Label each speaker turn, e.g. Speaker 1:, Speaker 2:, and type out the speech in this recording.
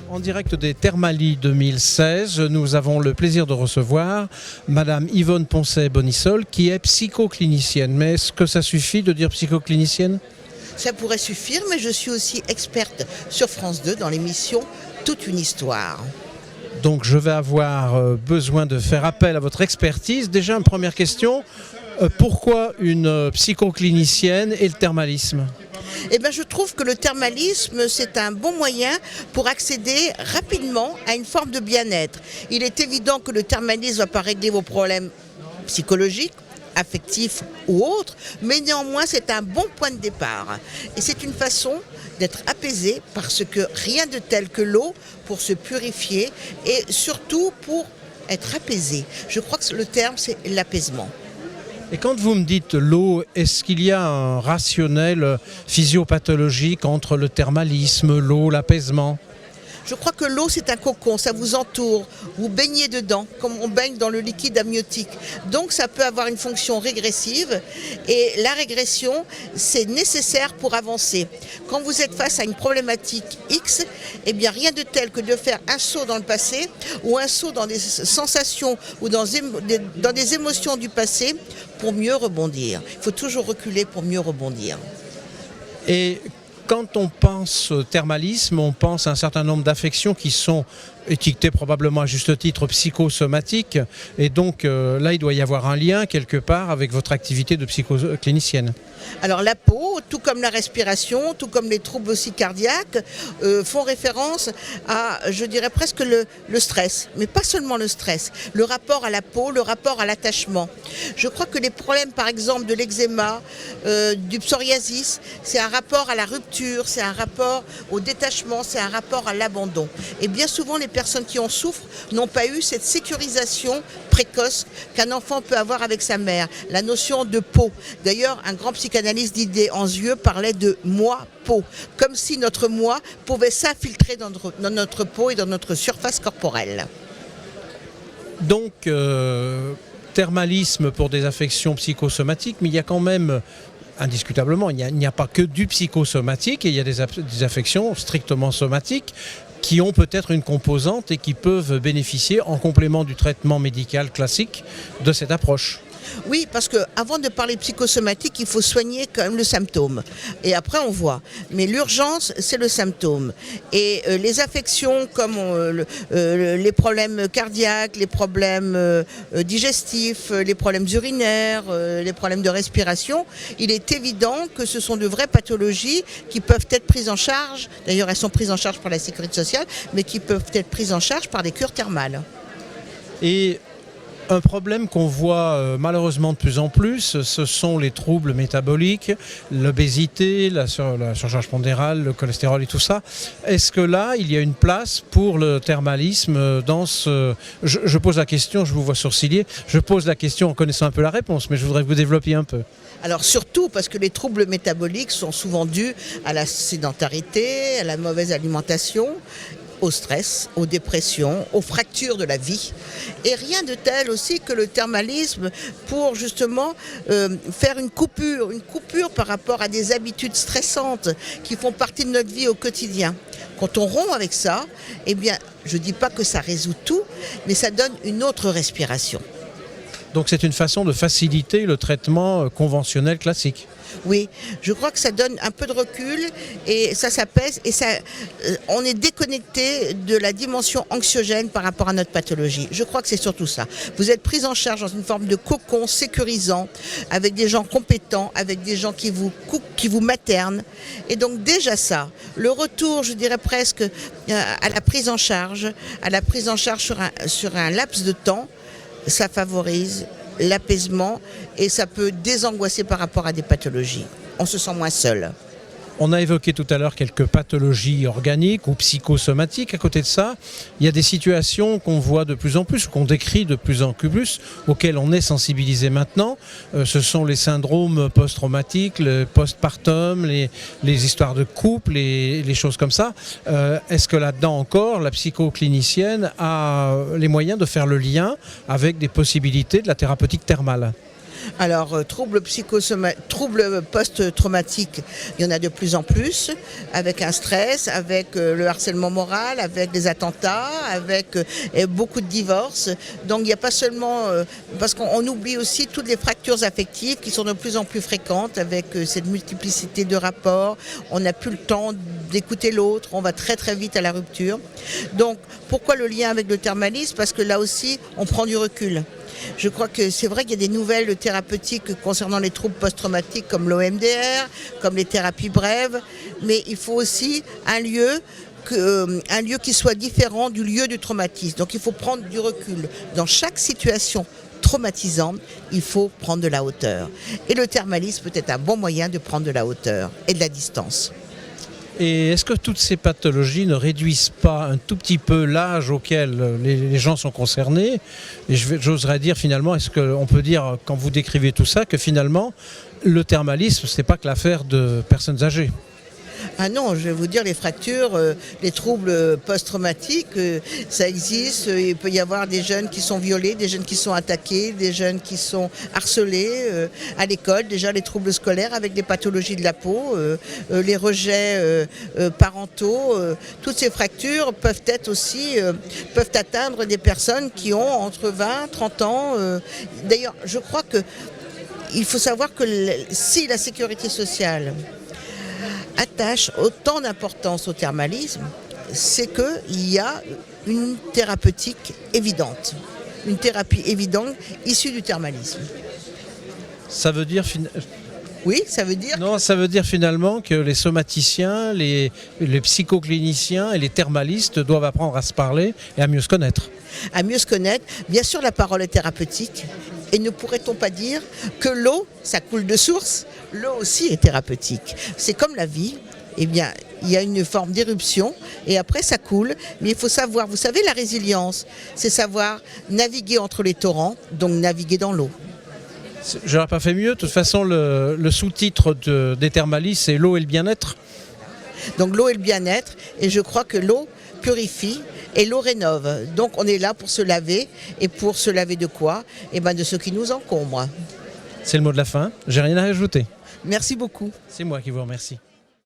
Speaker 1: En direct des Thermalies 2016, nous avons le plaisir de recevoir Madame Yvonne Poncet-Bonissol, qui est psychoclinicienne. Mais est-ce que ça suffit de dire psychoclinicienne ?
Speaker 2: Ça pourrait suffire, mais je suis aussi experte sur France 2 dans l'émission Toute une histoire.
Speaker 1: Donc je vais avoir besoin de faire appel à votre expertise. Déjà, une première question, pourquoi une psychoclinicienne et le thermalisme ?
Speaker 2: Eh bien, je trouve que le thermalisme, c'est un bon moyen pour accéder rapidement à une forme de bien-être. Il est évident que le thermalisme ne va pas régler vos problèmes psychologiques, affectifs ou autres, mais néanmoins, c'est un bon point de départ. Et c'est une façon d'être apaisé parce que rien de tel que l'eau pour se purifier et surtout pour être apaisé. Je crois que le terme, c'est l'apaisement.
Speaker 1: Et quand vous me dites l'eau, est-ce qu'il y a un rationnel physiopathologique entre le thermalisme, l'eau, l'apaisement ?
Speaker 2: Je crois que l'eau, c'est un cocon, ça vous entoure, vous baignez dedans, comme on baigne dans le liquide amniotique. Donc ça peut avoir une fonction régressive et la régression, c'est nécessaire pour avancer. Quand vous êtes face à une problématique X, eh bien rien de tel que de faire un saut dans le passé ou un saut dans des sensations ou dans des émotions du passé pour mieux rebondir. Il faut toujours reculer pour mieux rebondir.
Speaker 1: Et quand on pense thermalisme, on pense à un certain nombre d'affections qui sont étiquetées probablement à juste titre psychosomatiques. Et donc là, il doit y avoir un lien quelque part avec votre activité de psychoclinicienne.
Speaker 2: Alors la peau, tout comme la respiration, tout comme les troubles aussi cardiaques, font référence à, je dirais presque le stress. Mais pas seulement le stress, le rapport à la peau, le rapport à l'attachement. Je crois que les problèmes par exemple de l'eczéma, du psoriasis, c'est un rapport à la rupture, c'est un rapport au détachement, c'est un rapport à l'abandon. Et bien souvent les personnes qui en souffrent n'ont pas eu cette sécurisation précoce qu'un enfant peut avoir avec sa mère. La notion de peau. D'ailleurs, un grand psychanalyste Didier Anzieux parlait de moi-peau, comme si notre moi pouvait s'infiltrer dans notre peau et dans notre surface corporelle.
Speaker 1: Donc, thermalisme pour des affections psychosomatiques, mais il y a quand même, indiscutablement, il n'y a pas que du psychosomatique, et il y a des affections strictement somatiques qui ont peut-être une composante et qui peuvent bénéficier, en complément du traitement médical classique, de cette approche.
Speaker 2: Oui, parce qu'avant de parler psychosomatique, il faut soigner quand même le symptôme. Et après, on voit. Mais l'urgence, c'est le symptôme. Et les affections comme les problèmes cardiaques, les problèmes digestifs, les problèmes urinaires, les problèmes de respiration, il est évident que ce sont de vraies pathologies qui peuvent être prises en charge. D'ailleurs, elles sont prises en charge par la sécurité sociale, mais qui peuvent être prises en charge par des cures thermales.
Speaker 1: Et un problème qu'on voit malheureusement de plus en plus, ce sont les troubles métaboliques, l'obésité, la surcharge pondérale, le cholestérol et tout ça. Est-ce que là, il y a une place pour le thermalisme dans ce... Je pose la question, je vous vois sourciller, je pose la question en connaissant un peu la réponse, mais je voudrais que vous développiez un peu.
Speaker 2: Alors surtout parce que les troubles métaboliques sont souvent dus à la sédentarité, à la mauvaise alimentation, au stress, aux dépressions, aux fractures de la vie. Et rien de tel aussi que le thermalisme pour justement faire une coupure par rapport à des habitudes stressantes qui font partie de notre vie au quotidien. Quand on rompt avec ça, eh bien, je ne dis pas que ça résout tout, mais ça donne une autre respiration.
Speaker 1: Donc c'est une façon de faciliter le traitement conventionnel classique.
Speaker 2: Oui, je crois que ça donne un peu de recul et ça s'apaise et on est déconnecté de la dimension anxiogène par rapport à notre pathologie. Je crois que c'est surtout ça. Vous êtes pris en charge dans une forme de cocon sécurisant, avec des gens compétents, avec des gens qui vous maternent. Et donc déjà ça, le retour, je dirais presque, à la prise en charge sur un laps de temps, ça favorise l'apaisement et ça peut désangoisser par rapport à des pathologies. On se sent moins seul.
Speaker 1: On a évoqué tout à l'heure quelques pathologies organiques ou psychosomatiques. À côté de ça, il y a des situations qu'on voit de plus en plus, qu'on décrit de plus en plus, auxquelles on est sensibilisé maintenant. Ce sont les syndromes post-traumatiques, le postpartum, les histoires de couple, les choses comme ça. Est-ce que là-dedans encore, la psychoclinicienne a les moyens de faire le lien avec des possibilités de la thérapeutique thermale ?
Speaker 2: Alors, troubles post-traumatiques, il y en a de plus en plus, avec un stress, avec le harcèlement moral, avec des attentats, avec beaucoup de divorces. Donc, il n'y a pas seulement... parce qu'on oublie aussi toutes les fractures affectives qui sont de plus en plus fréquentes avec cette multiplicité de rapports. On n'a plus le temps d'écouter l'autre, on va très très vite à la rupture. Donc, pourquoi le lien avec le thermalisme? Parce que là aussi, on prend du recul. Je crois que c'est vrai qu'il y a des nouvelles thérapeutiques concernant les troubles post-traumatiques comme l'OMDR, comme les thérapies brèves, mais il faut aussi un lieu qui soit différent du lieu du traumatisme. Donc il faut prendre du recul. Dans chaque situation traumatisante, il faut prendre de la hauteur. Et le thermalisme peut être un bon moyen de prendre de la hauteur et de la distance.
Speaker 1: Et est-ce que toutes ces pathologies ne réduisent pas un tout petit peu l'âge auquel les gens sont concernés? Et j'oserais dire finalement, est-ce qu'on peut dire, quand vous décrivez tout ça, que finalement, le thermalisme, ce n'est pas que l'affaire de personnes âgées?
Speaker 2: Ah non, je vais vous dire, les fractures, les troubles post-traumatiques, ça existe. Il peut y avoir des jeunes qui sont violés, des jeunes qui sont attaqués, des jeunes qui sont harcelés à l'école. Déjà les troubles scolaires avec des pathologies de la peau, les rejets parentaux. Toutes ces fractures peuvent atteindre des personnes qui ont entre 20 et 30 ans. D'ailleurs, je crois qu'il faut savoir que si la sécurité sociale attache autant d'importance au thermalisme, c'est qu'il y a une thérapeutique évidente, une thérapie évidente issue du thermalisme.
Speaker 1: Ça veut dire...
Speaker 2: Oui, ça veut dire...
Speaker 1: Non, ça veut dire finalement que les somaticiens, les psychocliniciens et les thermalistes doivent apprendre à se parler et à mieux se connaître.
Speaker 2: À mieux se connaître. Bien sûr, la parole est thérapeutique. Et ne pourrait-on pas dire que l'eau, ça coule de source? L'eau aussi est thérapeutique. C'est comme la vie. Eh bien, il y a une forme d'éruption et après ça coule. Mais il faut savoir, vous savez, la résilience, c'est savoir naviguer entre les torrents, donc naviguer dans l'eau.
Speaker 1: Je n'aurais pas fait mieux. De toute façon, le sous-titre des thermalistes, c'est l'eau et le bien-être.
Speaker 2: Donc l'eau et le bien-être. Et je crois que l'eau purifie et l'eau rénove. Donc on est là pour se laver. Et pour se laver de quoi? Eh bien de ce qui nous encombre.
Speaker 1: C'est le mot de la fin. J'ai rien à ajouter.
Speaker 2: Merci beaucoup.
Speaker 1: C'est moi qui vous remercie.